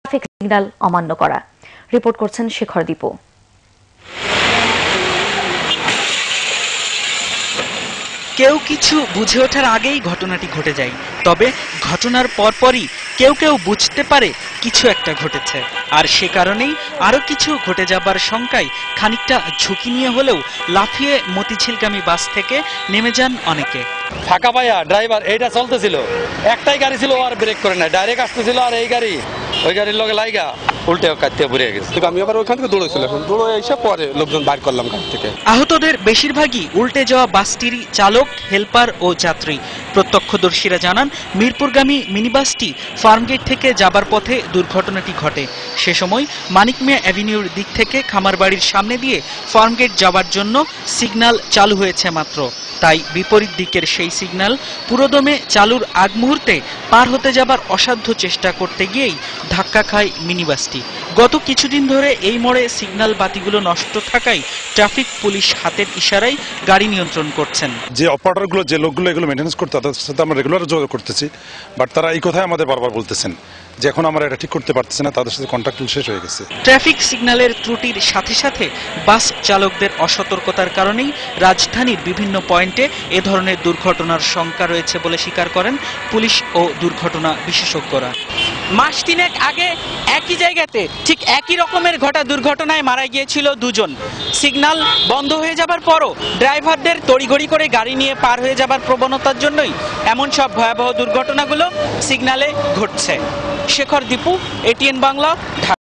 Traffic signal অমান্য করা। Report করছেন শেখর দীপু। কেউ কিছু বুঝে ওঠার আগেই ঘটনাটি ঘটে যায়, তবে ঘটনার পরপরই কেউ কেউ বুঝতে পারে কিছু একটা ঘটেছে, আর সে কারণেই আরো কিছু ঘটে যাবার শঙ্কায় খানিকটা ঝুঁকি নিয়ে হলেও লাফিয়ে মতিঝিলগামী বাস থেকে নেমে যান অনেকে। ফাঁকা পায়া ড্রাইভার এইটা চলতেছিল, একটাই গাড়ি ছিল, আর ব্রেক করে না, ডাইরেক্ট আসতেছিল, আর এই গাড়ি ওই গাড়ির লগে লাইগা উল্টে কাটতে পড়ে গেছে। আমি আবার ওইখান থেকে দৌড়েছিলাম, দৌড়ে এসে পরে লোকজন বাইর করলাম গাড়ি থেকে। আহতদের বেশিরভাগই উল্টে যাওয়া বাসটিরই চালক, হেলপার ও যাত্রী। প্রত্যক্ষদর্শীরা জানান, মিরপুরগামী মিনিবাসটি ফার্মগেট থেকে যাবার পথে দুর্ঘটনাটি ঘটে। সে সময় মানিক মিয়া অ্যাভিনিউর দিক থেকে খামারবাড়ির সামনে দিয়ে ফার্মগেট যাওয়ার জন্য সিগন্যাল চালু হয়েছে মাত্র, তাই বিপরীত দিকের সেই সিগন্যাল পুরোদমে চালুর আগ মুহূর্তে পার হতে যাবার অসাধ্য চেষ্টা করতে গিয়েই ধাক্কা খায় মিনিবাসটি। গত কিছুদিন ধরে এই মোড়ে সিগন্যাল বাতিগুলো নষ্ট থাকায় ট্রাফিক পুলিশ হাতের ইশারায় গাড়ি নিয়ন্ত্রণ করছেন। যে অপারেটরগুলো, যে লোকগুলো এগুলো মেইনটেনেন্স করতে, তাদের সাথে আমরা রেগুলার যোগাযোগ করতেছি, বাট তারা এই কথাই আমাদের বারবার বলতেছেন যে এখন আমরা এটা ঠিক করতে পারতেছি না, তাদের সাথে কন্ট্যাক্ট শেষ হয়ে গেছে। ট্রাফিক সিগন্যালের ত্রুটির সাথে সাথে বাস চালকদের অসতর্কতার কারণেই রাজধানীর বিভিন্ন পয়েন্টে এ ধরনের দুর্ঘটনার শঙ্কা রয়েছে বলে স্বীকার করেন পুলিশ ও দুর্ঘটনা বিশেষজ্ঞরা। মাস তিনেক আগে একই জায়গাতে ঠিক একই রকমের ঘটা দুর্ঘটনায় মারা গিয়েছিল দুজন। সিগন্যাল বন্ধ হয়ে যাবার পরও ড্রাইভারদের তড়িঘড়ি করে গাড়ি নিয়ে পার হয়ে যাবার প্রবণতার জন্যই এমন সব ভয়াবহ দুর্ঘটনাগুলো সিগন্যালে ঘটছে। শেখর দীপু, এটিএন বাংলা, ঢাকা।